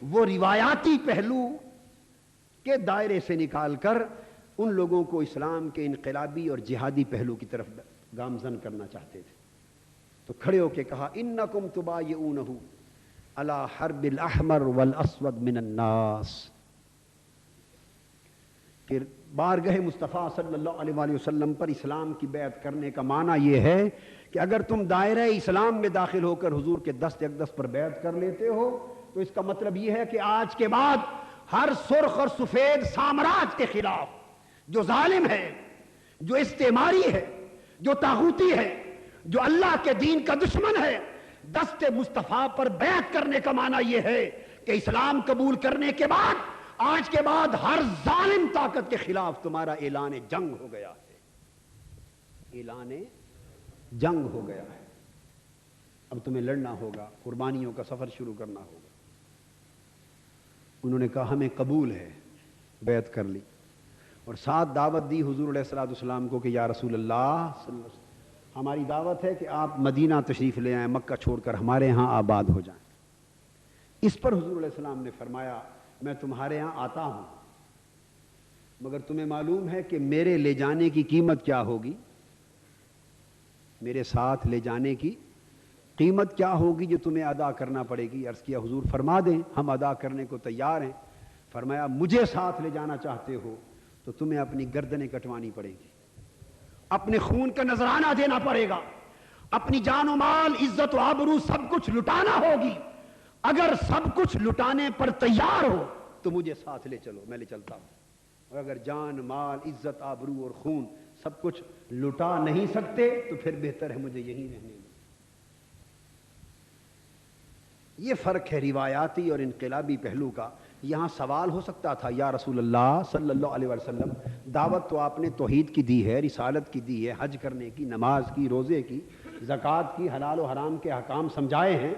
وہ روایاتی پہلو کے دائرے سے نکال کر ان لوگوں کو اسلام کے انقلابی اور جہادی پہلو کی طرف گامزن کرنا چاہتے تھے. تو کھڑے ہو کے کہا انکم تبایعونہ علی حرب الاحمر والاسود من الناس، کہ بارگاہ مصطفیٰ صلی اللہ علیہ وآلہ وسلم پر اسلام کی بیعت کرنے کا معنی یہ ہے کہ اگر تم دائرہ اسلام میں داخل ہو کر حضور کے دست اقدس پر بیعت کر لیتے ہو تو اس کا مطلب یہ ہے کہ آج کے بعد ہر سرخ اور سفید سامراج کے خلاف جو ظالم ہے، جو استعماری ہے، جو طاغوتی ہے، جو اللہ کے دین کا دشمن ہے، دست مصطفیٰ پر بیعت کرنے کا معنی یہ ہے کہ اسلام قبول کرنے کے بعد آج کے بعد ہر ظالم طاقت کے خلاف تمہارا اعلان جنگ ہو گیا ہے. اعلان جنگ ہو گیا ہے. اب تمہیں لڑنا ہوگا، قربانیوں کا سفر شروع کرنا ہوگا. انہوں نے کہا ہمیں قبول ہے، بیعت کر لی اور ساتھ دعوت دی حضور علیہ الصلوۃ والسلام کو کہ یا رسول اللہ صلی اللہ علیہ وسلم، ہماری دعوت ہے کہ آپ مدینہ تشریف لے آئیں، مکہ چھوڑ کر ہمارے ہاں آباد ہو جائیں. اس پر حضور علیہ السلام نے فرمایا میں تمہارے ہاں آتا ہوں، مگر تمہیں معلوم ہے کہ میرے لے جانے کی قیمت کیا ہوگی، میرے ساتھ لے جانے کی قیمت کیا ہوگی جو تمہیں ادا کرنا پڑے گی. عرض کیا حضور فرما دیں، ہم ادا کرنے کو تیار ہیں. فرمایا مجھے ساتھ لے جانا چاہتے ہو تو تمہیں اپنی گردنیں کٹوانی پڑے گی، اپنے خون کا نذرانہ دینا پڑے گا، اپنی جان و مال، عزت و آبرو سب کچھ لٹانا ہوگی. اگر سب کچھ لٹانے پر تیار ہو تو مجھے ساتھ لے چلو، میں لے چلتا ہوں. اور اگر جان مال عزت آبرو اور خون سب کچھ لٹا نہیں سکتے تو پھر بہتر ہے مجھے یہیں رہنے دو. یہ فرق ہے روایاتی اور انقلابی پہلو کا. یہاں سوال ہو سکتا تھا یا رسول اللہ صلی اللہ علیہ وسلم، دعوت تو آپ نے توحید کی دی ہے، رسالت کی دی ہے، حج کرنے کی، نماز کی، روزے کی، زکوٰۃ کی، حلال و حرام کے احکام سمجھائے ہیں،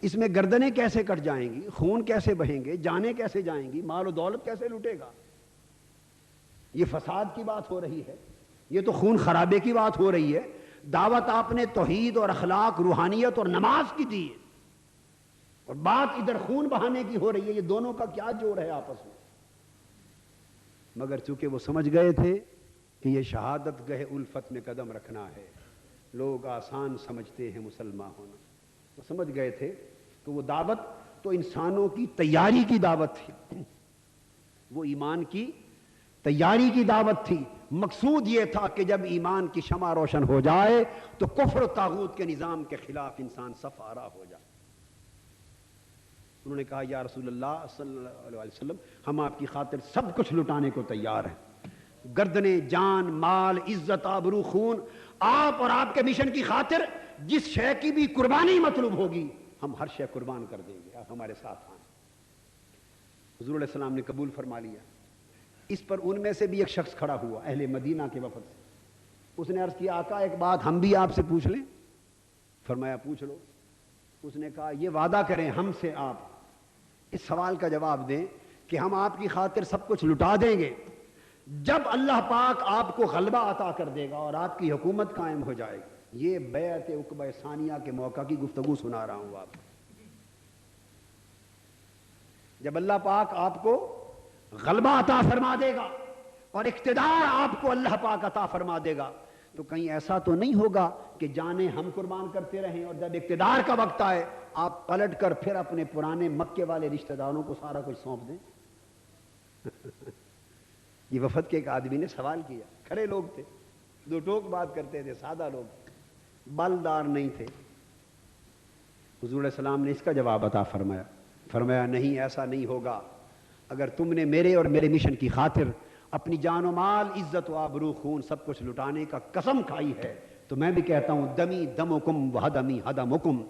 اس میں گردنیں کیسے کٹ جائیں گی، خون کیسے بہیں گے، جانیں کیسے جائیں گی، مال و دولت کیسے لوٹے گا؟ یہ فساد کی بات ہو رہی ہے، یہ تو خون خرابے کی بات ہو رہی ہے. دعوت آپ نے توحید اور اخلاق، روحانیت اور نماز کی دی ہے، اور بات ادھر خون بہانے کی ہو رہی ہے. یہ دونوں کا کیا جوڑ ہے آپس میں؟ مگر چونکہ وہ سمجھ گئے تھے کہ یہ شہادت گہ الفت میں قدم رکھنا ہے، لوگ آسان سمجھتے ہیں مسلمان ہونا، وہ سمجھ گئے تھے کہ وہ دعوت تو انسانوں کی تیاری کی دعوت تھی، وہ ایمان کی تیاری کی دعوت تھی. مقصود یہ تھا کہ جب ایمان کی شمع روشن ہو جائے تو کفر و طاغوت کے نظام کے خلاف انسان صف آرا ہو جائے. انہوں نے کہا یا رسول اللہ صلی اللہ علیہ وسلم، ہم آپ کی خاطر سب کچھ لٹانے کو تیار ہیں، گردنیں، جان، مال، عزت، آبرو، خون، آپ اور آپ کے مشن کی خاطر جس شے کی بھی قربانی مطلوب ہوگی ہم ہر شے قربان کر دیں گے، آپ ہمارے ساتھ آئیں. حضور علیہ السلام نے قبول فرما لیا. اس پر ان میں سے بھی ایک شخص کھڑا ہوا اہل مدینہ کے وفد سے. اس نے عرض کیا آقا ایک بات ہم بھی آپ سے پوچھ لیں؟ فرمایا پوچھ لو. اس نے کہا یہ وعدہ کریں ہم سے، آپ اس سوال کا جواب دیں کہ ہم آپ کی خاطر سب کچھ لٹا دیں گے جب اللہ پاک آپ کو غلبہ عطا کر دے گا اور آپ کی حکومت قائم ہو جائے گی. یہ بیعت عقبہ ثانیہ کے موقع کی گفتگو سنا رہا ہوں آپ کو. جب اللہ پاک آپ کو غلبہ عطا فرما دے گا اور اقتدار آپ کو اللہ پاک عطا فرما دے گا تو کہیں ایسا تو نہیں ہوگا کہ جانیں ہم قربان کرتے رہیں اور جب اقتدار کا وقت آئے آپ پلٹ کر پھر اپنے پرانے مکے والے رشتہ داروں کو سارا کچھ سونپ دیں؟ یہ وفد کے ایک آدمی نے سوال کیا. کھڑے لوگ تھے، دو ٹوک بات کرتے تھے، سادہ لوگ، بالدار نہیں تھے. حضور علیہ السلام نے اس کا جواب عطا فرمایا. فرمایا نہیں، ایسا نہیں ہوگا. اگر تم نے میرے اور میرے مشن کی خاطر اپنی جان و مال، عزت و آبرو، خون سب کچھ لٹانے کا قسم کھائی ہے تو میں بھی کہتا ہوں دمی دمکم وہدمی ہدمکم،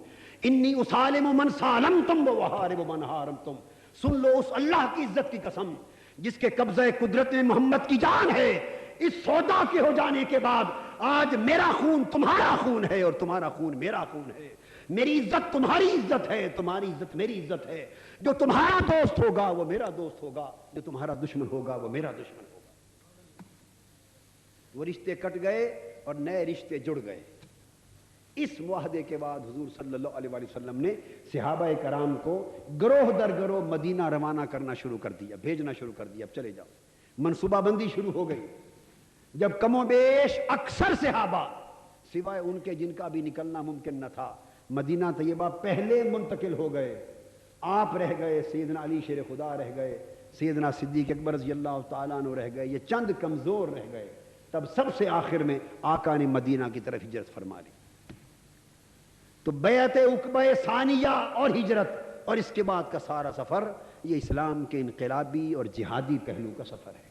انی اسالم من سالمتم وحارب من حاربتم. سن لو اس اللہ کی عزت کی قسم جس کے قبضہ قدرت میں محمد کی جان ہے. اس سودا کے ہو جانے کے بعد آج میرا خون تمہارا خون ہے اور تمہارا خون میرا خون ہے. میری عزت تمہاری عزت ہے، تمہاری عزت میری عزت ہے. جو تمہارا دوست ہوگا وہ میرا دوست ہوگا، جو تمہارا دشمن ہوگا وہ میرا دشمن ہوگا. وہ رشتے کٹ گئے اور نئے رشتے جڑ گئے. اس معاہدے کے بعد حضور صلی اللہ علیہ وآلہ وسلم نے صحابہ کرام کو گروہ در گروہ مدینہ روانہ کرنا شروع کر دیا، بھیجنا شروع کر دیا، اب چلے جاؤ، منصوبہ بندی شروع ہو گئی۔ جب کم و بیش اکثر صحابہ سوائے ان کے جن کا بھی نکلنا ممکن نہ تھا مدینہ طیبہ پہلے منتقل ہو گئے، آپ رہ گئے، سیدنا علی شیر خدا رہ گئے، سیدنا صدیق اکبر رضی اللہ تعالیٰ عنہ رہ گئے، یہ چند کمزور رہ گئے، تب سب سے آخر میں آقا نے مدینہ کی طرف ہجرت فرما لی۔ تو بیعت عقبہ ثانیہ اور ہجرت اور اس کے بعد کا سارا سفر یہ اسلام کے انقلابی اور جہادی پہلو کا سفر ہے۔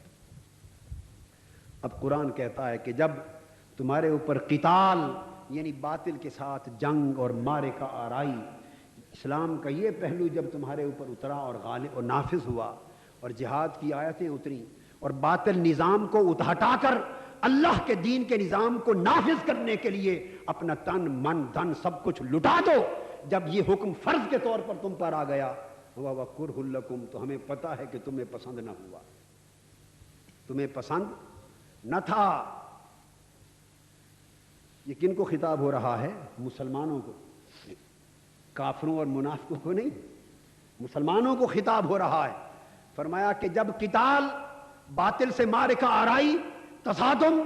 اب قرآن کہتا ہے کہ جب تمہارے اوپر قتال یعنی باطل کے ساتھ جنگ اور معرکہ آرائی، اسلام کا یہ پہلو جب تمہارے اوپر اترا اور غالب اور نافذ ہوا اور جہاد کی آیتیں اتریں اور باطل نظام کو ہٹا کر اللہ کے دین کے نظام کو نافذ کرنے کے لیے اپنا تن من دھن سب کچھ لٹا دو، جب یہ حکم فرض کے طور پر تم پر آ گیا وَكُرْهُ لَكُمْ، تو ہمیں پتہ ہے کہ تمہیں پسند نہ ہوا، تمہیں پسند نہ تھا۔ یہ کن کو خطاب ہو رہا ہے؟ مسلمانوں کو، کافروں اور منافقوں کو نہیں، مسلمانوں کو خطاب ہو رہا ہے۔ فرمایا کہ جب قتال، باطل سے معرکہ آرائی، تصادم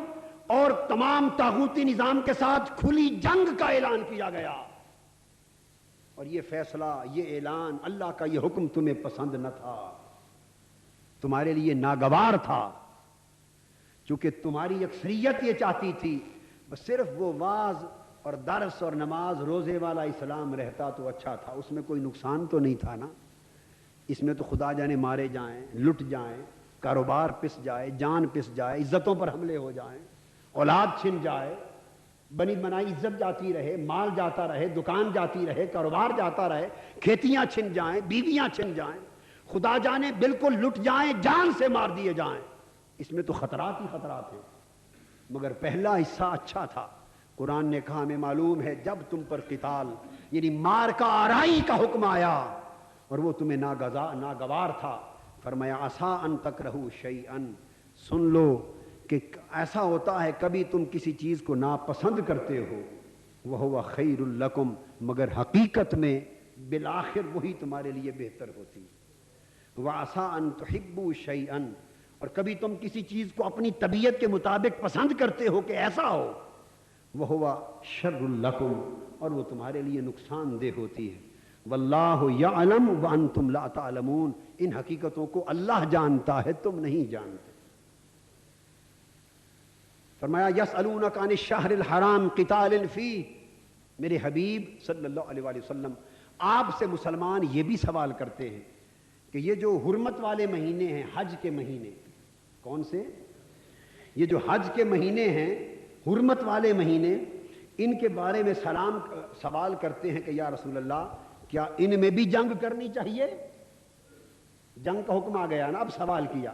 اور تمام طاغوتی نظام کے ساتھ کھلی جنگ کا اعلان کیا گیا اور یہ فیصلہ، یہ اعلان، اللہ کا یہ حکم تمہیں پسند نہ تھا، تمہارے لیے ناگوار تھا، چونکہ تمہاری اکثریت یہ چاہتی تھی بس صرف وہ واعظ اور درس اور نماز روزے والا اسلام رہتا تو اچھا تھا، اس میں کوئی نقصان تو نہیں تھا نا، اس میں تو خدا جانے مارے جائیں، لٹ جائیں، کاروبار پس جائے، جان پس جائے، عزتوں پر حملے ہو جائیں، اولاد چھن جائے، بنی بنائی عزت جاتی رہے، مال جاتا رہے، دکان جاتی رہے، کاروبار جاتا رہے، کھیتیاں چھن جائیں، بیویاں چھن جائیں، خدا جانے بالکل لٹ جائیں، جان سے مار دیے جائیں، اس میں تو خطرات ہی خطرات ہیں، مگر پہلا حصہ اچھا تھا۔ قرآن نے کہا ہمیں معلوم ہے جب تم پر قتال یعنی مار کا آرائی کا حکم آیا اور وہ تمہیں ناگوار تھا، فرمایا عسیٰ ان تکرہوا شیئا، سن لو کہ ایسا ہوتا ہے کبھی تم کسی چیز کو ناپسند کرتے ہو، وہو خیر لکم، مگر حقیقت میں بالآخر وہی تمہارے لیے بہتر ہوتی، وعسیٰ ان تحبوا شیئا، اور کبھی تم کسی چیز کو اپنی طبیعت کے مطابق پسند کرتے ہو کہ ایسا ہو، وہو شر لکم، اور وہ تمہارے لیے نقصان دہ ہوتی ہے، واللہ یعلم وانتم لا تعلمون، ان حقیقتوں کو اللہ جانتا ہے تم نہیں جانتے۔ فرمایا یسألونک عن الشہر الحرام قتال فیہ، میرے حبیب صلی اللہ علیہ وآلہ وسلم آپ سے مسلمان یہ بھی سوال کرتے ہیں کہ یہ جو حرمت والے مہینے ہیں، حج کے مہینے، کون سے؟ یہ جو حج کے مہینے ہیں، حرمت والے مہینے، ان کے بارے میں سوال کرتے ہیں کہ یا رسول اللہ کیا ان میں بھی جنگ کرنی چاہیے؟ جنگ کا حکم آ گیا نا، اب سوال کیا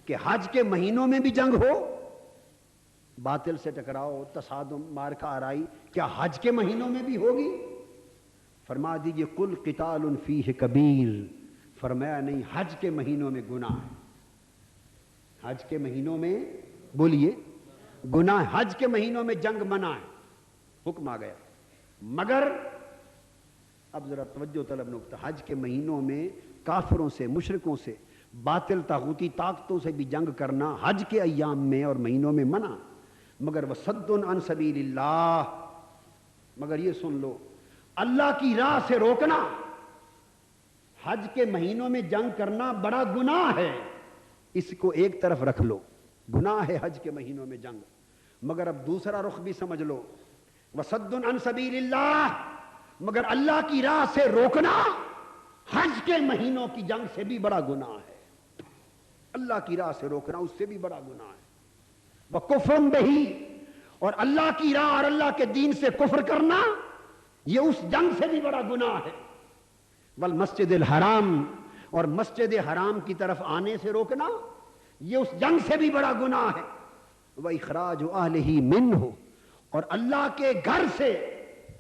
کہ حج کے مہینوں میں بھی جنگ ہو، باطل سے ٹکراؤ، تصادم، معرکہ آرائی، کیا حج کے مہینوں میں بھی ہوگی؟ فرما دیجئے قل قتال فیہ کبیر، فرمایا نہیں، حج کے مہینوں میں گناہ ہے، حج کے مہینوں میں بولیے گناہ، حج کے مہینوں میں جنگ منع ہے، حکم آ گیا، مگر اب ذرا توجہ طلب نکتہ، حج کے مہینوں میں کافروں سے، مشرکوں سے، باطل طاغوتی طاقتوں سے بھی جنگ کرنا حج کے ایام میں اور مہینوں میں منع، مگر وصد عن سبیل اللہ، مگر یہ سن لو اللہ کی راہ سے روکنا، حج کے مہینوں میں جنگ کرنا بڑا گناہ ہے، اس کو ایک طرف رکھ لو، گناہ ہے حج کے مہینوں میں جنگ، مگر اب دوسرا رخ بھی سمجھ لو، وصد عن سبیل اللہ، مگر اللہ کی راہ سے روکنا حج کے مہینوں کی جنگ سے بھی بڑا گناہ ہے، اللہ کی راہ سے روکنا اس سے بھی بڑا گناہ ہے، وَكُفْرٌ بِهِ، اور اللہ کی راہ اور اللہ کے دین سے کفر کرنا یہ اس جنگ سے بھی بڑا گناہ ہے، والمسجد الحرام، اور مسجد حرام کی طرف آنے سے روکنا یہ اس جنگ سے بھی بڑا گناہ ہے، وَإِخْرَاجُ أَهْلِهِ مِنْهُ، اور اللہ کے گھر سے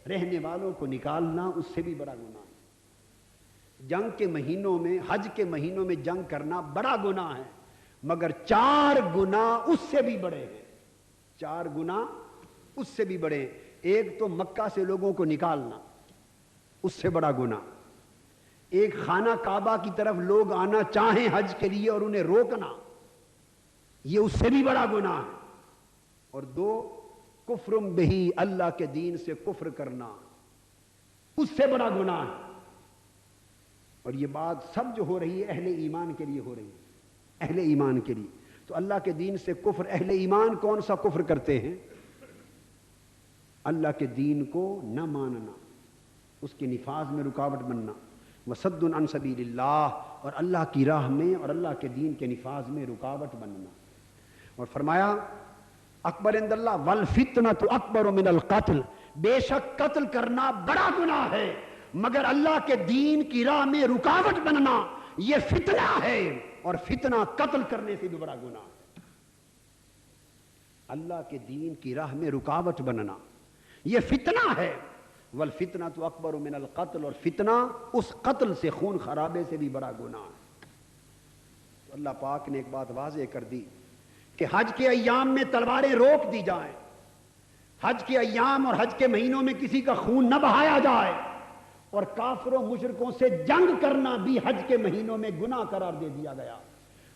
رہنے والوں کو نکالنا اس سے بھی بڑا گناہ ہے۔ جنگ کے مہینوں میں، حج کے مہینوں میں جنگ کرنا بڑا گناہ ہے، مگر 4 گناہ اس سے بھی بڑے ہیں، 4 گناہ اس سے بھی بڑے ہیں۔ ایک تو مکہ سے لوگوں کو نکالنا، اس سے بڑا گناہ، ایک خانہ کعبہ کی طرف لوگ آنا چاہیں حج کے لیے اور انہیں روکنا، یہ اس سے بھی بڑا گناہ ہے، اور دو کفر بہی، اللہ کے دین سے کفر کرنا، اس سے بڑا گناہ ہے۔ اور یہ بات سب جو ہو رہی ہے اہل ایمان کے لیے ہو رہی ہے، اہل ایمان کے لیے۔ تو اللہ کے دین سے کفر، اہل ایمان کون سا کفر کرتے ہیں؟ اللہ کے دین کو نہ ماننا، اس کے نفاذ میں رکاوٹ بننا، وصد عن سبیل اللہ، اور اللہ کی راہ میں اور اللہ کے دین کے نفاذ میں رکاوٹ بننا۔ اور فرمایا اکبر عند اللہ والفتنۃ اکبر من القتل، بے شک قتل کرنا بڑا گناہ ہے، مگر اللہ کے دین کی راہ میں رکاوٹ بننا یہ فتنہ ہے، اور فتنہ قتل کرنے سے بھی بڑا گناہ ہے۔ اللہ کے دین کی راہ میں رکاوٹ بننا یہ فتنہ ہے، والفتنۃ اکبر من القتل، اور فتنہ اس قتل سے، خون خرابے سے بھی بڑا گناہ ہے۔ تو اللہ پاک نے ایک بات واضح کر دی کہ حج کے ایام میں تلواریں روک دی جائیں، حج کے ایام اور حج کے مہینوں میں کسی کا خون نہ بہایا جائے، اور کافروں مشرکوں سے جنگ کرنا بھی حج کے مہینوں میں گناہ قرار دے دیا گیا۔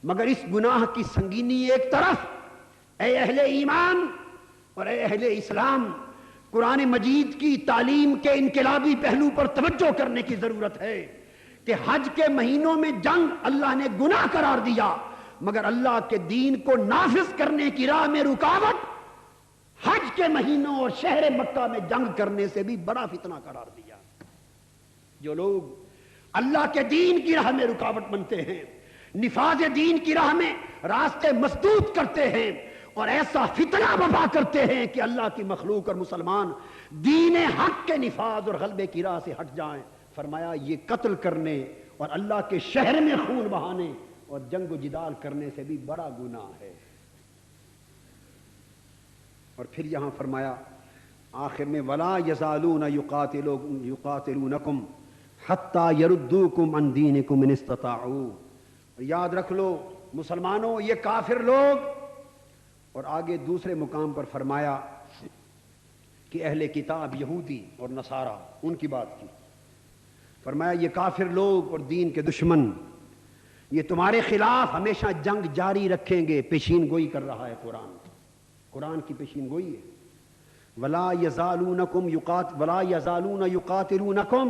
مگر اس گناہ کی سنگینی ایک طرف، اے اہل ایمان اور اے اہل اسلام، قرآن مجید کی تعلیم کے انقلابی پہلو پر توجہ کرنے کی ضرورت ہے کہ حج کے مہینوں میں جنگ اللہ نے گناہ قرار دیا، مگر اللہ کے دین کو نافذ کرنے کی راہ میں رکاوٹ حج کے مہینوں اور شہر مکہ میں جنگ کرنے سے بھی بڑا فتنہ قرار دیا۔ جو لوگ اللہ کے دین کی راہ میں رکاوٹ بنتے ہیں، نفاذ دین کی راہ میں راستے مسدود کرتے ہیں، اور ایسا فتنہ برپا کرتے ہیں کہ اللہ کی مخلوق اور مسلمان دین حق کے نفاذ اور غلبے کی راہ سے ہٹ جائیں، فرمایا یہ قتل کرنے اور اللہ کے شہر میں خون بہانے اور جنگ و جدال کرنے سے بھی بڑا گناہ ہے۔ اور پھر یہاں فرمایا آخر میں وَلَا يَزَالُونَ يُقَاتِلُونَكُمْ حَتَّى يَرُدُّوكُمْ عَنْ دِينِكُمْ إِنِ اسْتَطَاعُوا۔ یاد رکھ لو مسلمانوں، یہ کافر لوگ، اور آگے دوسرے مقام پر فرمایا کہ اہل کتاب یہودی اور نصارہ، ان کی بات کی، فرمایا یہ کافر لوگ اور دین کے دشمن یہ تمہارے خلاف ہمیشہ جنگ جاری رکھیں گے۔ پیشین گوئی کر رہا ہے قرآن کی پیشین گوئی ہے۔ وَلَا يَزَالُونَ يُقَاتِلُونَكُمْ،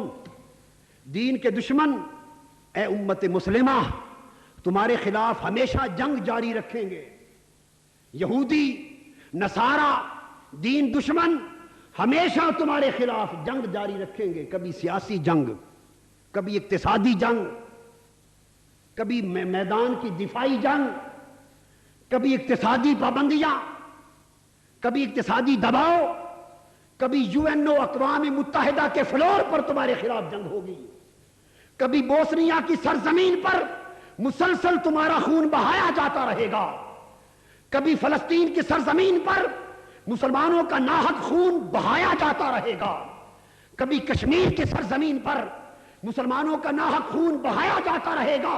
دین کے دشمن اے امت مسلمہ تمہارے خلاف ہمیشہ جنگ جاری رکھیں گے۔ یہودی نصارہ دین دشمن ہمیشہ تمہارے خلاف جنگ جاری رکھیں گے، کبھی سیاسی جنگ، کبھی اقتصادی جنگ، کبھی میدان کی دفاعی جنگ، کبھی اقتصادی پابندیاں، کبھی اقتصادی دباؤ، کبھی UN اقوام متحدہ کے فلور پر تمہارے خلاف جنگ ہوگی، کبھی بوسنیا کی سرزمین پر مسلسل تمہارا خون بہایا جاتا رہے گا، کبھی فلسطین کی سرزمین پر مسلمانوں کا ناحق خون بہایا جاتا رہے گا، کبھی کشمیر کی سرزمین پر مسلمانوں کا ناحق خون بہایا جاتا رہے گا،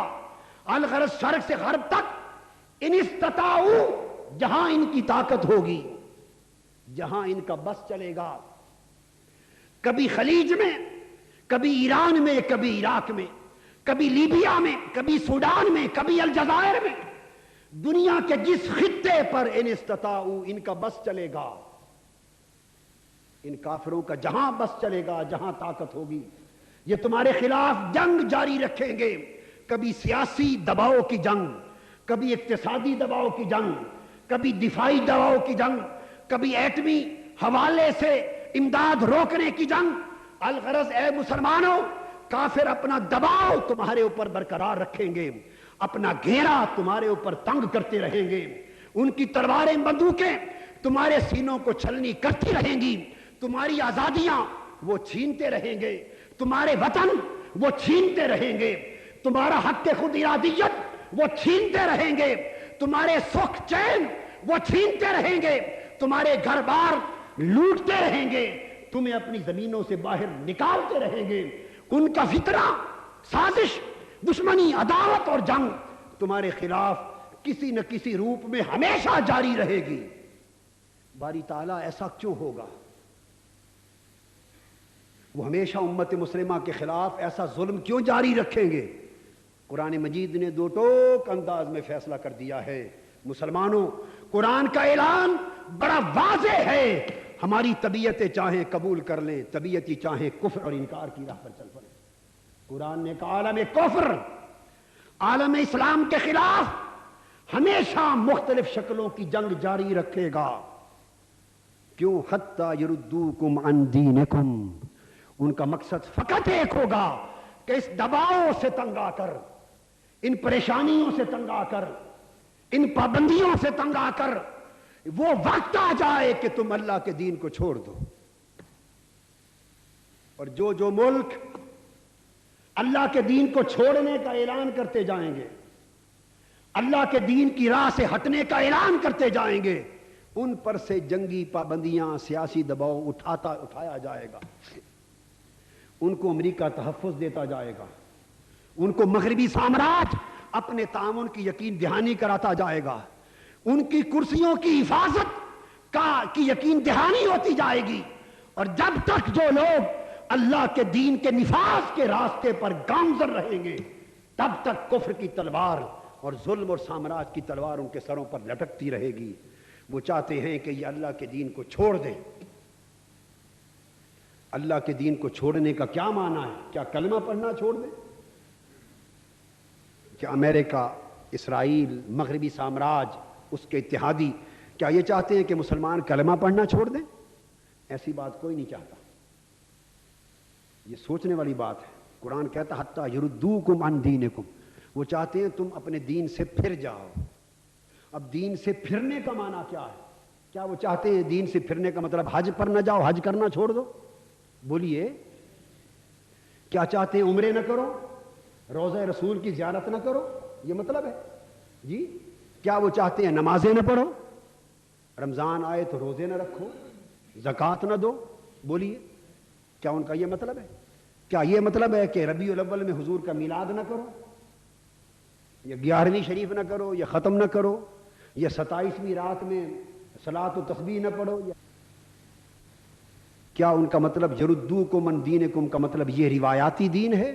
الغرض شرق سے غرب تک، ان استطاعوا، جہاں ان کی طاقت ہوگی، جہاں ان کا بس چلے گا، کبھی خلیج میں، کبھی ایران میں، کبھی عراق میں، کبھی لیبیا میں، کبھی سوڈان میں، کبھی الجزائر میں، دنیا کے جس خطے پر ان استطاعوا ان کا بس چلے گا، ان کافروں کا جہاں بس چلے گا، جہاں طاقت ہوگی، یہ تمہارے خلاف جنگ جاری رکھیں گے، کبھی سیاسی دباؤ کی جنگ، کبھی اقتصادی دباؤ کی جنگ، کبھی دفاعی دباؤ کی جنگ، کبھی ایٹمی حوالے سے امداد روکنے کی جنگ۔ الغرض اے مسلمانوں، کافر اپنا دباؤ تمہارے اوپر برقرار رکھیں گے، اپنا گھیرا تمہارے اوپر تنگ کرتے رہیں گے، ان کی تلواریں بندوقیں تمہارے سینوں کو چھلنی کرتی رہیں گی، تمہاری آزادیاں وہ چھینتے رہیں گے، تمہارے وطن وہ چھینتے رہیں گے، تمہارا حق خود ارادیت وہ چھینتے رہیں گے، تمہارے سکھ چین وہ چھینتے رہیں گے، تمہارے گھر بار لوٹتے رہیں گے، تمہیں اپنی زمینوں سے باہر نکالتے رہیں گے۔ ان کا فتنہ، سازش، دشمنی، عداوت اور جنگ تمہارے خلاف کسی نہ کسی روپ میں ہمیشہ جاری رہے گی۔ باری تعالیٰ ایسا کیوں ہوگا؟ وہ ہمیشہ امت مسلمہ کے خلاف ایسا ظلم کیوں جاری رکھیں گے؟ قرآن مجید نے دو ٹوک انداز میں فیصلہ کر دیا ہے۔ مسلمانوں، قرآن کا اعلان بڑا واضح ہے، ہماری طبیعتیں چاہیں قبول کر لیں، طبیعتی چاہیں کفر اور انکار کی راہ پر چل پڑیں۔ قرآن نے کہا عالم کفر، عالم اسلام کے خلاف ہمیشہ مختلف شکلوں کی جنگ جاری رکھے گا۔ کیوں؟ حتی یردوکم عن دینکم، ان کا مقصد فقط ایک ہوگا کہ اس دباؤ سے تنگ آ کر، ان پریشانیوں سے تنگ آ کر، ان پابندیوں سے تنگ آ کر وہ وقت آ جائے کہ تم اللہ کے دین کو چھوڑ دو۔ اور جو ملک اللہ کے دین کو چھوڑنے کا اعلان کرتے جائیں گے، اللہ کے دین کی راہ سے ہٹنے کا اعلان کرتے جائیں گے، ان پر سے جنگی پابندیاں، سیاسی دباؤ اٹھایا جائے گا۔ ان کو امریکہ تحفظ دیتا جائے گا، ان کو مغربی سامراج اپنے تعاون کی یقین دہانی کراتا جائے گا، ان کی کرسیوں کی حفاظت کی یقین دہانی ہوتی جائے گی۔ اور جب تک جو لوگ اللہ کے دین کے نفاذ کے راستے پر گامزن رہیں گے، تب تک کفر کی تلوار اور ظلم اور سامراج کی تلوار ان کے سروں پر لٹکتی رہے گی۔ وہ چاہتے ہیں کہ یہ اللہ کے دین کو چھوڑ دیں۔ اللہ کے دین کو چھوڑنے کا کیا معنی ہے؟ کیا کلمہ پڑھنا چھوڑ دیں؟ کیا امریکہ، اسرائیل، مغربی سامراج، اس کے اتحادی کیا یہ چاہتے ہیں کہ مسلمان کلمہ پڑھنا چھوڑ دیں؟ ایسی بات کوئی نہیں چاہتا۔ یہ سوچنے والی بات ہے۔ قرآن کہتا حتی یردوکم عن دینکم، وہ چاہتے ہیں تم اپنے دین سے پھر جاؤ۔ اب دین سے پھرنے کا معنی کیا ہے؟ کیا وہ چاہتے ہیں دین سے پھرنے کا مطلب حج پر نہ جاؤ، حج کرنا چھوڑ دو؟ بولیے، کیا چاہتے ہیں عمرے نہ کرو، روضہ رسول کی زیارت نہ کرو؟ یہ مطلب ہے جی؟ کیا وہ چاہتے ہیں نمازیں نہ پڑھو، رمضان آئے تو روزے نہ رکھو، زکوٰۃ نہ دو؟ بولیے، کیا ان کا یہ مطلب ہے؟ کیا یہ مطلب ہے کہ ربیع الاول میں حضور کا میلاد نہ کرو، یا 11ویں شریف نہ کرو، یا ختم نہ کرو، یا 27ویں رات میں صلاۃ و تسبیح نہ پڑھو؟ کیا ان کا مطلب یردوکم عن دینکم کا مطلب یہ روایاتی دین ہے؟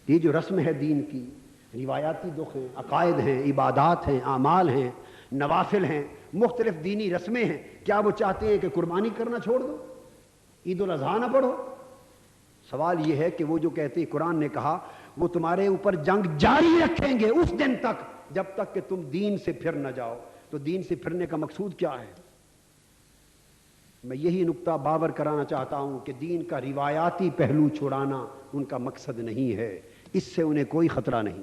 یہ جو رسم ہے دین کی، روایاتی دکھ ہیں، عقائد ہیں، عبادات ہیں، اعمال ہیں، نوافل ہیں، مختلف دینی رسمیں ہیں، کیا وہ چاہتے ہیں کہ قربانی کرنا چھوڑ دو، عید الاضحیٰ نہ پڑھو؟ سوال یہ ہے کہ وہ جو کہتے ہیں قرآن نے کہا وہ تمہارے اوپر جنگ جاری رکھیں گے اس دن تک جب تک کہ تم دین سے پھر نہ جاؤ، تو دین سے پھرنے کا مقصود کیا ہے؟ میں یہی نقطہ باور کرانا چاہتا ہوں کہ دین کا روایاتی پہلو چھڑانا ان کا مقصد نہیں ہے۔ اس سے انہیں کوئی خطرہ نہیں،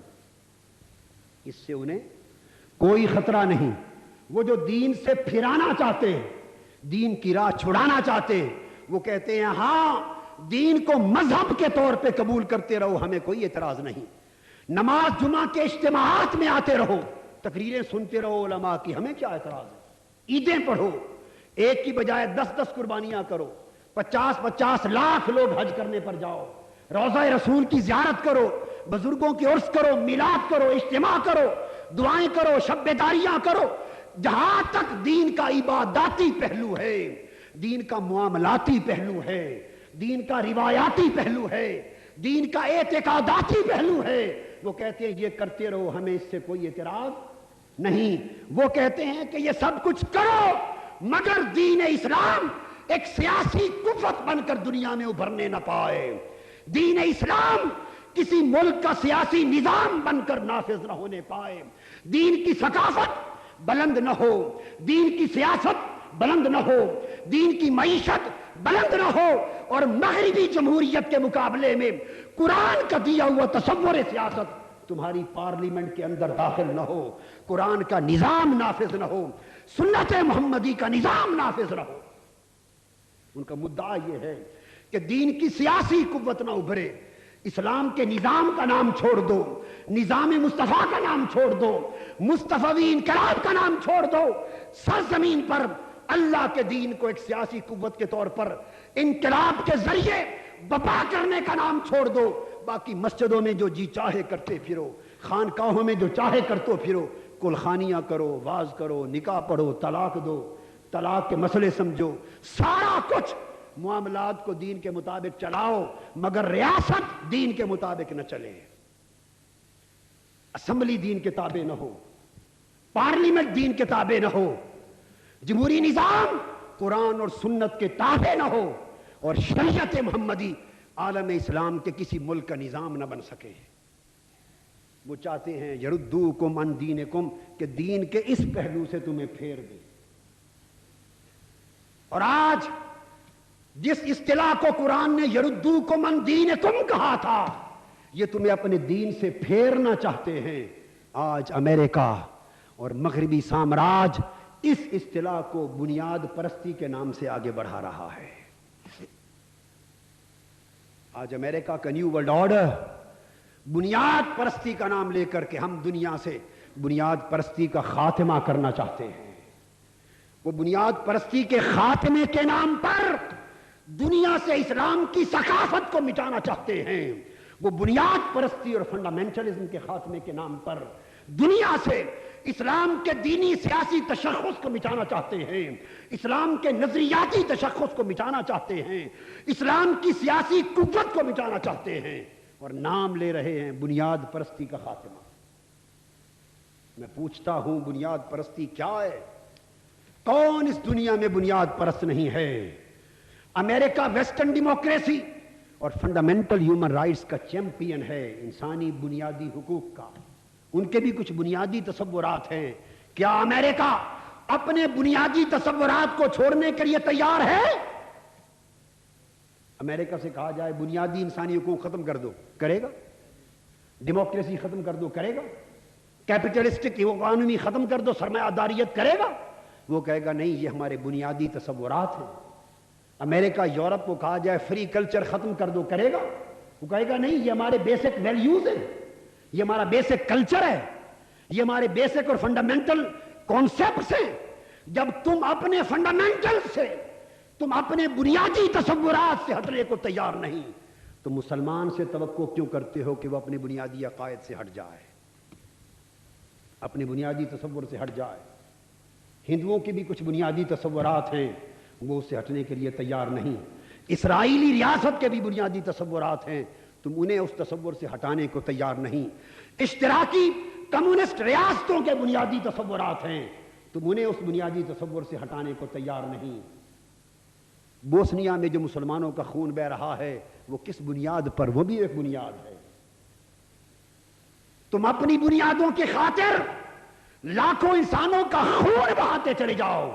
اس سے انہیں کوئی خطرہ نہیں۔ وہ جو دین سے پھرانا چاہتے ہیں، دین کی راہ چھڑانا چاہتے ہیں، وہ کہتے ہیں ہاں دین کو مذہب کے طور پہ قبول کرتے رہو، ہمیں کوئی اعتراض نہیں، نماز جمعہ کے اجتماعات میں آتے رہو، تقریریں سنتے رہو علماء کی، ہمیں کیا اعتراض ہے، عیدیں پڑھو، ایک کی بجائے 10 قربانیاں کرو، 50 لاکھ لوگ حج کرنے پر جاؤ، روضہ رسول کی زیارت کرو، بزرگوں کی عرس کرو، میلاد کرو، اجتماع کرو، دعائیں کرو، شب بیداریاں کرو۔ جہاں تک دین کا عباداتی پہلو ہے، دین کا معاملاتی پہلو ہے، دین کا روایاتی پہلو ہے، دین کا اعتقاداتی پہلو ہے، وہ کہتے ہیں یہ کرتے رہو، ہمیں اس سے کوئی اعتراض نہیں۔ وہ کہتے ہیں کہ یہ سب کچھ کرو مگر دین اسلام ایک سیاسی قوت بن کر دنیا میں ابھرنے نہ پائے، دین اسلام کسی ملک کا سیاسی نظام بن کر نافذ نہ ہونے پائے، دین کی ثقافت بلند نہ ہو، دین کی سیاست بلند نہ ہو، دین کی معیشت بلند نہ ہو، اور مغربی جمہوریت کے مقابلے میں قرآن کا دیا ہوا تصور سیاست تمہاری پارلیمنٹ کے اندر داخل نہ ہو، قرآن کا نظام نافذ نہ ہو، سنت محمدی کا نظام نافذ نہ ہو۔ ان کا مدعا یہ ہے کہ دین کی سیاسی قوت نہ ابھرے، اسلام کے نظام کا نام چھوڑ دو، نظام مصطفیٰ کا نام چھوڑ دو، مصطفی انقلاب کا نام چھوڑ دو، سرزمین پر اللہ کے دین کو ایک سیاسی قوت کے طور پر انقلاب کے ذریعے بپا کرنے کا نام چھوڑ دو۔ باقی مسجدوں میں جو جی چاہے کرتے پھرو، خانقاہوں میں جو چاہے کرتے پھرو، کل خانیاں کرو، واز کرو، نکاح پڑھو، طلاق دو، طلاق کے مسئلے سمجھو، سارا کچھ معاملات کو دین کے مطابق چلاؤ، مگر ریاست دین کے مطابق نہ چلے، اسمبلی دین کے تابع نہ ہو، پارلیمنٹ دین کے تابع نہ ہو، جمہوری نظام قرآن اور سنت کے تابع نہ ہو، اور شریعت محمدی عالم اسلام کے کسی ملک کا نظام نہ بن سکے۔ وہ چاہتے ہیں یردوکم عن دینکم، کہ دین کے اس پہلو سے تمہیں پھیر دیں۔ اور آج جس اصطلاح کو قرآن نے یردوکم عن دینکم کہا تھا، یہ تمہیں اپنے دین سے پھیرنا چاہتے ہیں۔ آج امریکہ اور مغربی سامراج اس اصطلاح کو بنیاد پرستی کے نام سے آگے بڑھا رہا ہے۔ آج امریکہ کا نیو ورلڈ آرڈر بنیاد پرستی کا نام لے کر کے ہم دنیا سے بنیاد پرستی کا خاتمہ کرنا چاہتے ہیں۔ وہ بنیاد پرستی کے خاتمے کے نام پر دنیا سے اسلام کی ثقافت کو مٹانا چاہتے ہیں۔ وہ بنیاد پرستی اور فنڈامنٹلزم کے خاتمے کے نام پر دنیا سے اسلام کے دینی سیاسی تشخص کو مٹانا چاہتے ہیں، اسلام کے نظریاتی تشخص کو مٹانا چاہتے ہیں، اسلام کی سیاسی قوت کو مٹانا چاہتے ہیں، اور نام لے رہے ہیں بنیاد پرستی کا خاتمہ۔ میں پوچھتا ہوں بنیاد پرستی کیا ہے؟ کون اس دنیا میں بنیاد پرست نہیں ہے؟ امریکہ ویسٹرن ڈیموکریسی اور فنڈامنٹل ہیومن رائٹس کا چیمپئن ہے، انسانی بنیادی حقوق کا۔ ان کے بھی کچھ بنیادی تصورات ہیں۔ کیا امریکہ اپنے بنیادی تصورات کو چھوڑنے کے لیے تیار ہے؟ امریکہ سے کہا جائے بنیادی انسانی حقوق ختم کر دو، کرے گا؟ ڈیموکریسی ختم کر دو، کرے گا؟ کیپٹلسٹک اکانومی ختم کر دو، سرمایہ داریت، کرے گا؟ وہ کہے گا نہیں، یہ ہمارے بنیادی تصورات ہیں۔ امریکہ یورپ کو کہا جائے فری کلچر ختم کر دو، کرے گا؟ وہ کہے گا نہیں، یہ ہمارے بیسک ویلیوز ہیں، یہ ہمارا بیسک کلچر ہے، یہ ہمارے بیسک اور فنڈامنٹل کانسیپٹس ہیں۔ جب تم اپنے فنڈامنٹل سے، تم اپنے بنیادی تصورات سے ہٹنے کو تیار نہیں، تو مسلمان سے توقع کیوں کرتے ہو کہ وہ اپنے بنیادی عقائد سے ہٹ جائے، اپنے بنیادی تصور سے ہٹ جائے؟ ہندوؤں کی بھی کچھ بنیادی تصورات ہیں، وہ اس سے ہٹنے کے لیے تیار نہیں۔ اسرائیلی ریاست کے بھی بنیادی تصورات ہیں، تم انہیں اس تصور سے ہٹانے کو تیار نہیں۔ اشتراکی کمیونسٹ ریاستوں کے بنیادی تصورات ہیں، تم انہیں اس بنیادی تصور سے ہٹانے کو تیار نہیں۔ بوسنیا میں جو مسلمانوں کا خون بہ رہا ہے، وہ کس بنیاد پر؟ وہ بھی ایک بنیاد ہے۔ تم اپنی بنیادوں کی خاطر لاکھوں انسانوں کا خون بہاتے چلے جاؤ،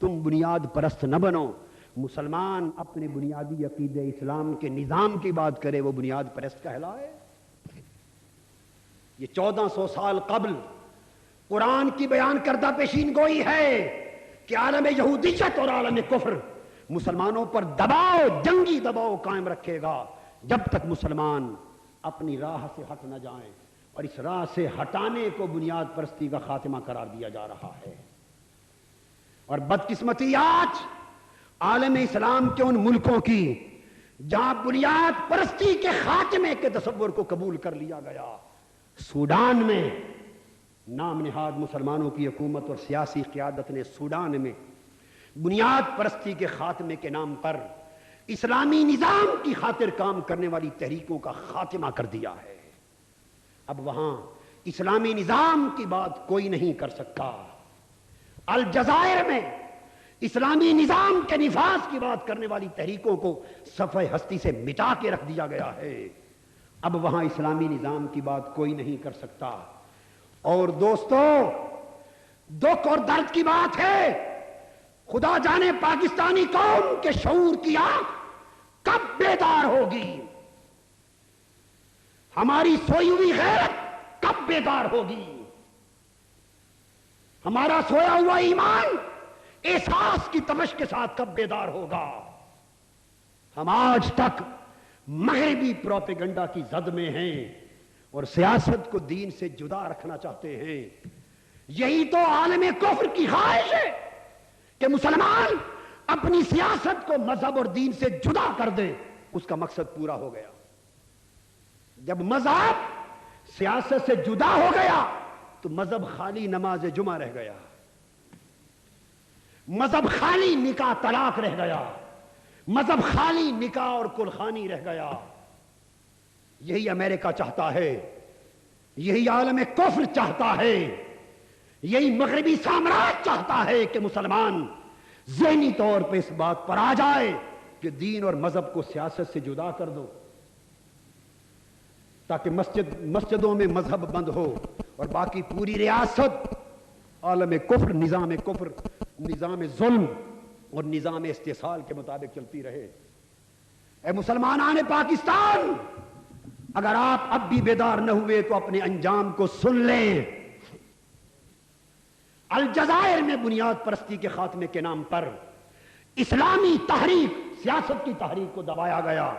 تم بنیاد پرست نہ بنو۔ مسلمان اپنے بنیادی عقیدے اسلام کے نظام کی بات کرے، وہ بنیاد پرست کہلائے۔ یہ 1400 سال قبل قرآن کی بیان کردہ پیشین گوئی ہے کہ عالم یہودیت اور عالم کفر مسلمانوں پر دباؤ، جنگی دباؤ قائم رکھے گا جب تک مسلمان اپنی راہ سے ہٹ نہ جائیں، اور اس راہ سے ہٹانے کو بنیاد پرستی کا خاتمہ قرار دیا جا رہا ہے۔ اور بدقسمتی آج عالم اسلام کے ان ملکوں کی جہاں بنیاد پرستی کے خاتمے کے تصور کو قبول کر لیا گیا، سوڈان میں نام نہاد مسلمانوں کی حکومت اور سیاسی قیادت نے سوڈان میں بنیاد پرستی کے خاتمے کے نام پر اسلامی نظام کی خاطر کام کرنے والی تحریکوں کا خاتمہ کر دیا ہے۔ اب وہاں اسلامی نظام کی بات کوئی نہیں کر سکتا۔ الجزائر میں اسلامی نظام کے نفاذ کی بات کرنے والی تحریکوں کو صفحہ ہستی سے مٹا کے رکھ دیا گیا ہے۔ اب وہاں اسلامی نظام کی بات کوئی نہیں کر سکتا۔ اور دوستو، دکھ اور درد کی بات ہے، خدا جانے پاکستانی قوم کے شعور کی آنکھ کب بیدار ہوگی، ہماری سوئی ہوئی غیرت کب بیدار ہوگی، ہمارا سویا ہوا ایمان احساس کی تمش کے ساتھ کب بیدار ہوگا۔ ہم آج تک مغربی پروپیگنڈا کی زد میں ہیں اور سیاست کو دین سے جدا رکھنا چاہتے ہیں۔ یہی تو عالم کفر کی خواہش ہے کہ مسلمان اپنی سیاست کو مذہب اور دین سے جدا کر دے۔ اس کا مقصد پورا ہو گیا۔ جب مذہب سیاست سے جدا ہو گیا تو مذہب خالی نماز جمعہ رہ گیا، مذہب خالی نکاح طلاق رہ گیا، مذہب خالی نکاح اور کلخانی رہ گیا. یہی امریکہ چاہتا ہے, یہی عالم کفر چاہتا ہے, یہی مغربی سامراج چاہتا ہے کہ مسلمان ذہنی طور پہ اس بات پر آ جائے کہ دین اور مذہب کو سیاست سے جدا کر دو, تاکہ مسجدوں میں مذہب بند ہو اور باقی پوری ریاست عالم کفر, نظام ظلم اور نظام استحصال کے مطابق چلتی رہے. اے مسلمانان پاکستان, اگر آپ اب بھی بیدار نہ ہوئے تو اپنے انجام کو سن لیں. الجزائر میں بنیاد پرستی کے خاتمے کے نام پر اسلامی تحریک, سیاست کی تحریک کو دبایا گیا,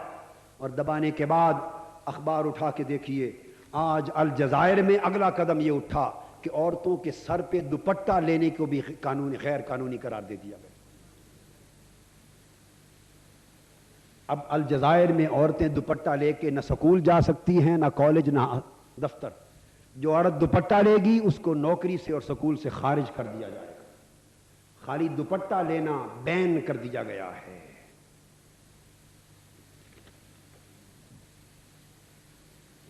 اور دبانے کے بعد اخبار اٹھا کے دیکھیے, آج الجزائر میں اگلا قدم یہ اٹھا کہ عورتوں کے سر پہ دوپٹہ لینے کو بھی غیر قانونی قرار دے دیا گیا. اب الجزائر میں عورتیں دوپٹہ لے کے نہ سکول جا سکتی ہیں, نہ کالج, نہ دفتر. جو عورت دوپٹہ لے گی اس کو نوکری سے اور سکول سے خارج کر دیا جائے گا. خالی دوپٹہ لینا بین کر دیا گیا ہے.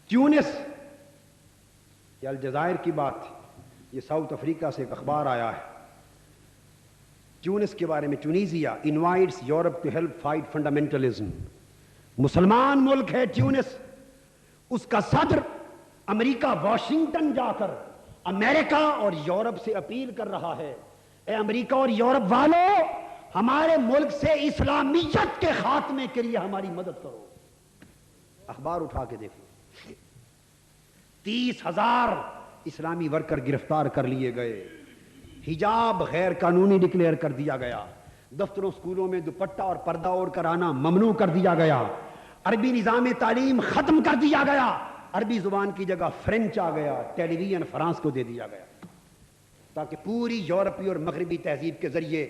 تیونس, یہ الجزائر کی بات تھی, یہ ساؤتھ افریقہ سے ایک اخبار آیا ہے. تیونس کے بارے میں, Tunisia invites Europe to help fight fundamentalism. مسلمان ملک ہے تیونس, اس کا صدر امریکہ واشنگٹن جا کر امریکہ اور یورپ سے اپیل کر رہا ہے, اے امریکہ اور یورپ والوں, ہمارے ملک سے اسلامیت کے خاتمے کے لیے ہماری مدد کرو. اخبار اٹھا کے دیکھیں, 30,000 اسلامی ورکر گرفتار کر لیے گئے, حجاب غیر قانونی ڈکلیئر کر دیا گیا, دفتروں اسکولوں میں دوپٹہ اور پردہ اوڑھ کر آنا ممنوع کر دیا گیا, عربی نظام تعلیم ختم کر دیا گیا, عربی زبان کی جگہ فرینچ آ گیا, ٹیلی ویژن فرانس کو دے دیا گیا, تاکہ پوری یورپی اور مغربی تہذیب کے ذریعے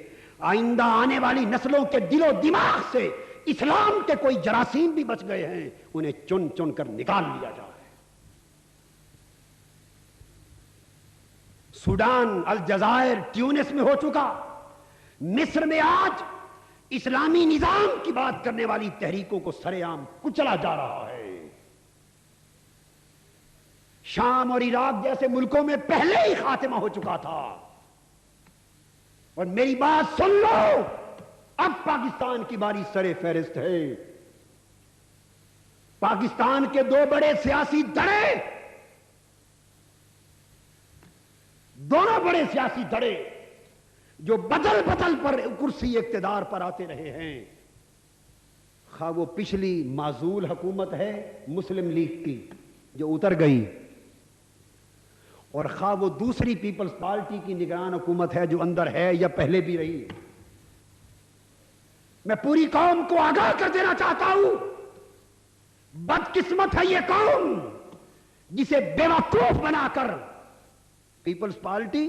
آئندہ آنے والی نسلوں کے دل و دماغ سے اسلام کے کوئی جراثیم بھی بچ گئے ہیں انہیں چن چن کر نکال لیا جائے. سوڈان, الجزائر, ٹیونس میں ہو چکا. مصر میں آج اسلامی نظام کی بات کرنے والی تحریکوں کو سرے عام کچلا جا رہا ہے. شام اور عراق جیسے ملکوں میں پہلے ہی خاتمہ ہو چکا تھا. اور میری بات سن لو, اب پاکستان کی باری سرے فہرست ہے. پاکستان کے 2 بڑے سیاسی دھڑے, دونوں بڑے سیاسی دھڑے جو بدل بدل پر کرسی اقتدار پر آتے رہے ہیں, خواہ وہ پچھلی معزول حکومت ہے مسلم لیگ کی جو اتر گئی, اور خواہ وہ دوسری پیپلز پارٹی کی نگران حکومت ہے جو اندر ہے یا پہلے بھی رہی. میں پوری قوم کو آگاہ کر دینا چاہتا ہوں, بدقسمت ہے یہ قوم جسے بیوقوف بنا کر پیپلز پارٹی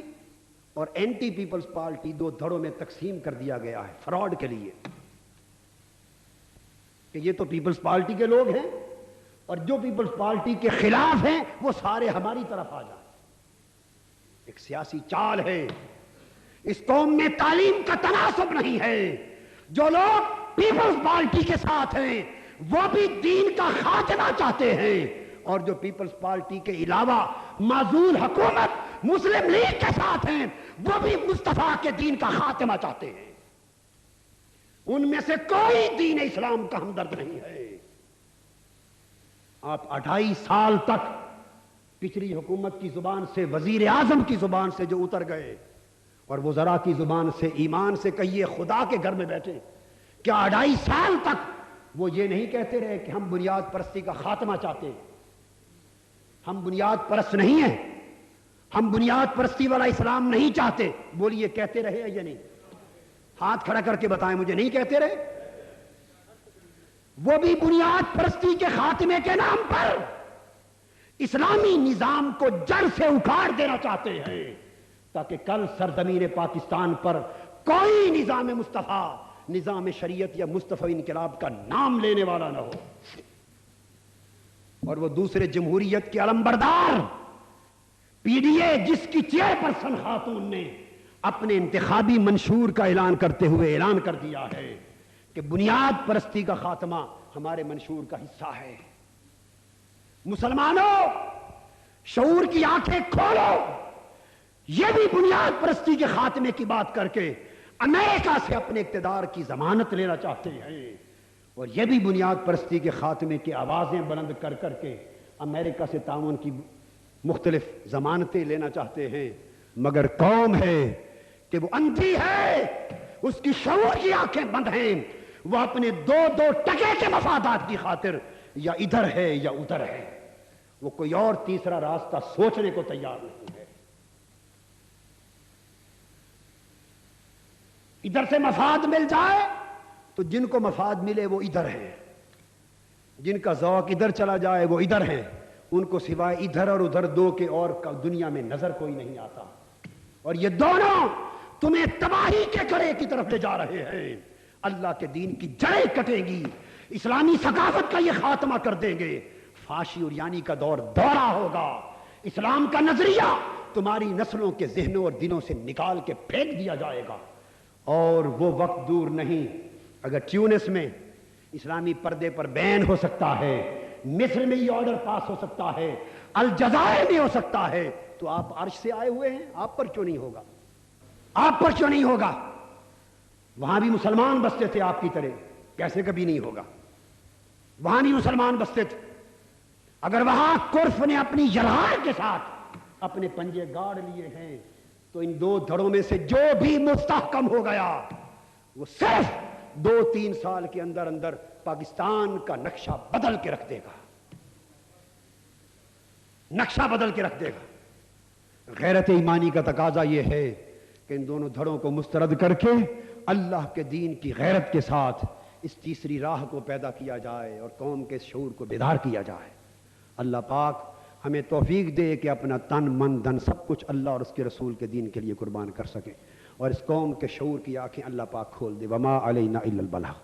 اور اینٹی پیپلز پارٹی 2 دھڑوں میں تقسیم کر دیا گیا ہے فراڈ کے لیے, کہ یہ تو پیپلز پارٹی کے لوگ ہیں اور جو پیپلز پارٹی کے خلاف ہیں وہ سارے ہماری طرف آ جائیں. ایک سیاسی چال ہے. اس قوم میں تعلیم کا تناسب نہیں ہے. جو لوگ پیپلز پارٹی کے ساتھ ہیں وہ بھی دین کا خاتمہ چاہتے ہیں, اور جو پیپلز پارٹی کے علاوہ معزول حکومت مسلم لیگ کے ساتھ ہیں وہ بھی مصطفیٰ کے دین کا خاتمہ چاہتے ہیں. ان میں سے کوئی دین اسلام کا ہمدرد نہیں ہے. آپ 2.5 سال تک پچھلی حکومت کی زبان سے, وزیر اعظم کی زبان سے جو اتر گئے, اور وزراء کی زبان سے ایمان سے کہیے خدا کے گھر میں بیٹھے, کیا 2.5 سال تک وہ یہ نہیں کہتے رہے کہ ہم بنیاد پرستی کا خاتمہ چاہتے ہیں؟ ہم بنیاد پرست نہیں ہیں, ہم بنیاد پرستی والا اسلام نہیں چاہتے. بولیے کہتے رہے یا نہیں؟ ہاتھ کھڑا کر کے بتائیں مجھے, نہیں کہتے رہے؟ وہ بھی بنیاد پرستی کے خاتمے کے نام پر اسلامی نظام کو جڑ سے اکھاڑ دینا چاہتے ہیں, تاکہ کل سرزمین پاکستان پر کوئی نظام مصطفیٰ, نظام شریعت یا مصطفی انقلاب کا نام لینے والا نہ ہو. اور وہ دوسرے جمہوریت کے علمبردار پی ڈی اے جس کی چیئرپرسن خاتون نے اپنے انتخابی منشور کا اعلان کرتے ہوئے اعلان کر دیا ہے کہ بنیاد پرستی کا خاتمہ ہمارے منشور کا حصہ ہے۔ مسلمانوں، شعور کی آنکھیں کھولو۔ یہ بھی بنیاد پرستی کے خاتمے کی بات کر کے امریکہ سے اپنے اقتدار کی ضمانت لینا چاہتے ہیں، اور یہ بھی بنیاد پرستی کے خاتمے کی آوازیں بلند کر کر کے امریکہ سے تعاون کی مختلف ضمانتیں لینا چاہتے ہیں، مگر قوم ہے کہ وہ اندھی ہے، اس کی شعور کی آنکھیں بند ہیں، وہ اپنے دو ٹکے کے مفادات کی خاطر یا ادھر ہے یا ادھر ہے، وہ کوئی اور تیسرا راستہ سوچنے کو تیار نہیں ہے۔ ادھر سے مفاد مل جائے تو جن کو مفاد ملے وہ ادھر ہے، جن کا ذوق ادھر چلا جائے وہ ادھر ہے، ان کو سوائے ادھر اور ادھر دو کے اور دنیا میں نظر کوئی نہیں آتا، اور یہ دونوں تمہیں تباہی کے گڑھے کی طرف لے جا رہے ہیں۔ اللہ کے دین کی جڑیں کٹیں گی، اسلامی ثقافت کا یہ خاتمہ کر دیں گے، فاشی اور یعنی کا دور دورہ ہوگا، اسلام کا نظریہ تمہاری نسلوں کے ذہنوں اور دلوں سے نکال کے پھینک دیا جائے گا، اور وہ وقت دور نہیں۔ اگر ٹیونس میں اسلامی پردے پر بین ہو سکتا ہے، مصر میں یہ آرڈر پاس ہو سکتا ہے، الجزائر میں ہو سکتا ہے، تو آپ عرش سے آئے ہوئے ہیں، آپ پر کیوں نہیں ہوگا؟ آپ پر کیوں نہیں ہوگا؟ وہاں بھی مسلمان بستے تھے آپ کی طرح، کیسے کبھی نہیں ہوگا؟ وہاں بھی مسلمان بستے تھے۔ اگر وہاں کرف نے اپنی جلال کے ساتھ اپنے پنجے گاڑ لیے ہیں، تو ان دو دھڑوں میں سے جو بھی مستحکم ہو گیا وہ صرف 2-3 سال کے اندر اندر پاکستان کا نقشہ بدل کے رکھ دے گا، نقشہ بدل کے رکھ دے گا۔ غیرت ایمانی کا تقاضا یہ ہے کہ ان دونوں دھڑوں کو مسترد کر کے اللہ کے دین کی غیرت کے ساتھ اس تیسری راہ کو پیدا کیا جائے اور قوم کے شعور کو بیدار کیا جائے۔ اللہ پاک ہمیں توفیق دے کہ اپنا تن من دھن سب کچھ اللہ اور اس کے رسول کے دین کے لیے قربان کر سکے، اور اس قوم کے شعور کی آنکھیں اللہ پاک کھول دے۔ وما علینا الا البلاغ۔